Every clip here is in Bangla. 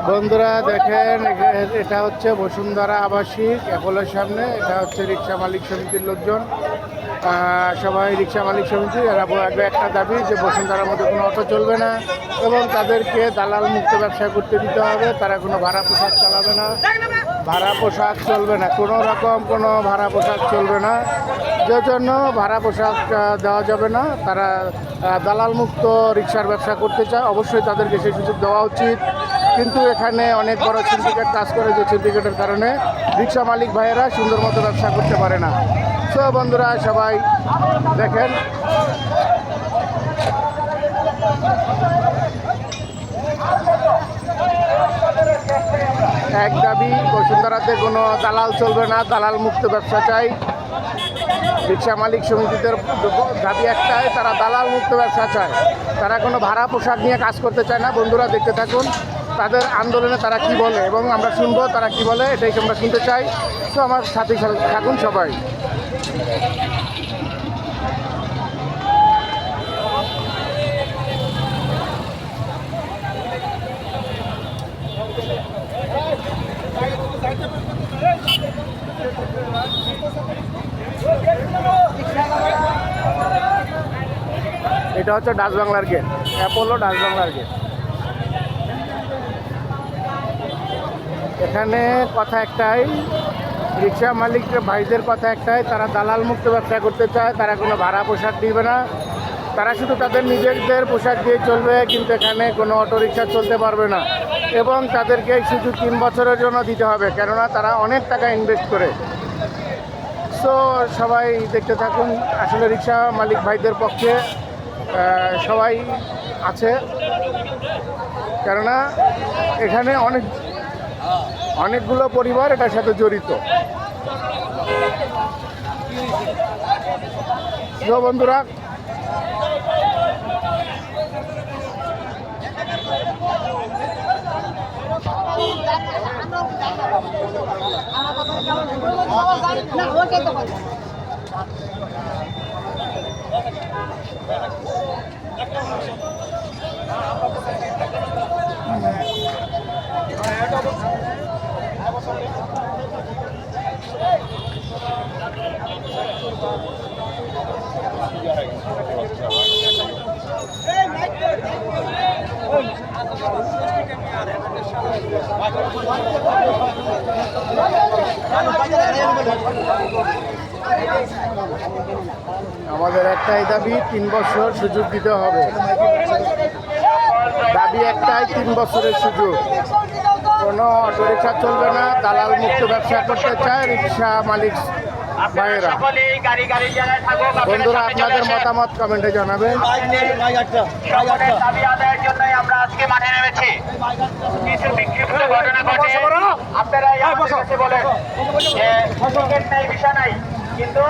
বন্ধুরা দেখেন, এটা হচ্ছে বসুন্ধরা আবাসিক অ্যাপোলোর সামনে। এটা হচ্ছে রিক্সা মালিক সমিতির লোকজন, সবাই রিক্সা মালিক সমিতি। এরা একটা দাবি যে বসুন্ধরার মধ্যে কোনো অটো চলবে না এবং তাদেরকে দালাল মুক্ত ব্যবসা করতে দিতে হবে। তারা কোনো ভাড়া পোশাক চালাবে না, ভাড়া পোশাক চলবে না, কোনো রকম কোনো ভাড়া পোশাক চলবে না। যে জন্য ভাড়া পোশাক দেওয়া যাবে না। তারা দালাল মুক্ত রিক্সার ব্যবসা করতে চায়, অবশ্যই তাদেরকে সেই সুযোগ দেওয়া উচিত। কিন্তু এখানে অনেক বড় সিন্ডিকেট কাজ করে, যে সিন্ডিকেটের কারণে রিক্সা মালিক ভাইয়েরা সুন্দর মতো ব্যবসা করতে পারে না। সো বন্ধুরা সবাই দেখেন, এক দাবি, বসুন্ধরাতে কোনো দালাল চলবে না, দালাল মুক্ত ব্যবসা চাই। রিক্সা মালিক সমিতিদের দাবি একটাই, তারা দালাল মুক্ত ব্যবসা চায়। তারা কোনো ভাড়া পোশাক নিয়ে কাজ করতে চায় না। বন্ধুরা দেখতে থাকুন তাদের আন্দোলনে তারা কি বলে এবং আমরা শুনবো তারা কি বলে, এটাই আমরা শুনতে চাই। তো আমার সাথে থাকুন সবাই। এটা হচ্ছে ডাচ বাংলার গেট, অ্যাপোলো ডাচ বাংলার গেট। এখানে কথা একটাই, রিক্সা মালিক ভাইদের কথা একটাই, তারা দালাল মুক্ত ব্যবসা করতে চায়। তারা কোনো ভাড়া পোশাক দিবে না, তারা শুধু তাদের নিজেদের পোশাক দিয়ে চলবে, কিন্তু এখানে কোনো অটোরিকশা চলতে পারবে না। এবং তাদেরকে শুধু 3 বছরের জন্য দিতে হবে, কেননা তারা অনেক টাকা ইনভেস্ট করে। সো সবাই দেখতে থাকুন। আসলে রিক্সা মালিক ভাইদের পক্ষে সবাই আছে, কেননা এখানে অনেকগুলো পরিবার এটার সাথে জড়িত। তো বন্ধুরা আমাদের একটাই দাবি, 3 বছর সুযোগ দিতে হবে। দাবি একটাই, 3 বছরের সুযোগ। কোনো অটোরিক্সা চলবে না, দালাল মুক্ত ব্যবসা করতে চায় রিক্সা মালিক ভাইয়েরা। বন্ধুরা আপনাদের মতামত কমেন্টে জানাবেন। আমরা আজকে মাঠে নেমেছি। কিছু বিক্ষিপ্ত ঘটনা ঘটে, আপনারা বলেন যে পোশাকের নাই, বিষয় নাই, কিন্তু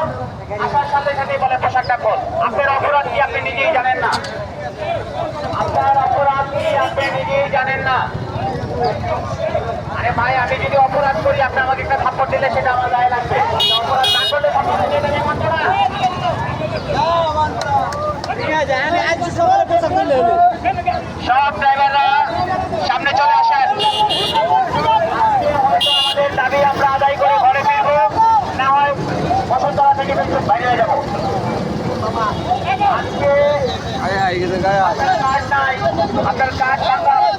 আসার সাথে সাথে বলে পোশাকটা কোন। আপনার অপরাধ কি আপনি নিজেই জানেন না, আপনার অপরাধ কি আপনি নিজেই জানেন না। আরে ভাই, আমি যদি অপরাধ করি, আপনি আমাকে একটা থাপ্পড় দিলে সেটা আমার গায়ে লাগবে। অপরাধ না করলে সব ড্রাইভাররা সামনে চলে আসেন। আমাদের দাবি আমরা আদায় করে ঘরে ফিরবো, না হয় বসুন্ধরা থেকে বাইরে হয়ে যাবো। আজকে কার্ড নাই, আপনার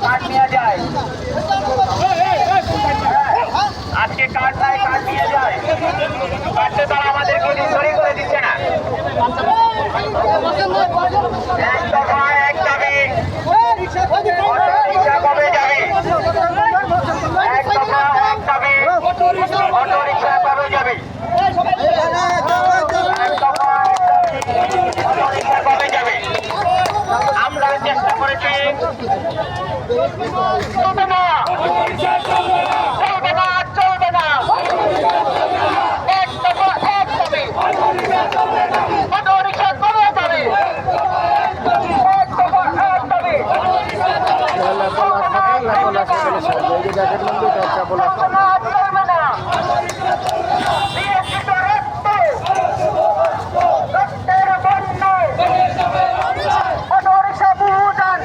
কার্ড নিয়ে যায়। আজকে কার্ড নাই, কার্ড নিয়ে যায়। কার্ডে তারা আমাদেরকে ডিসরি করে দিচ্ছে না। এক দফা এক দাবি, অটোরিক্সা কবে যাবে? এক দফা এক দাবি, অটোরিক্সা কবে যাবে? কবে যাবে? আমরা চেষ্টা করেছি, চলবে না, চলবে না, চলবে না। এক দফা এক দাবি, অটোরিক্সা কবে যাবে? এক দফা এক দাবি, চলবে না। অটোরিক্সা বুঝান,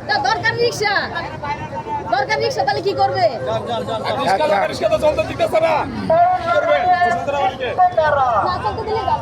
না, দরকার রিক্সা, দরকার রিক্সা, তাহলে কি করবে? চলতে দিতেছে না কি করবে? না চলতে দিলে গেল।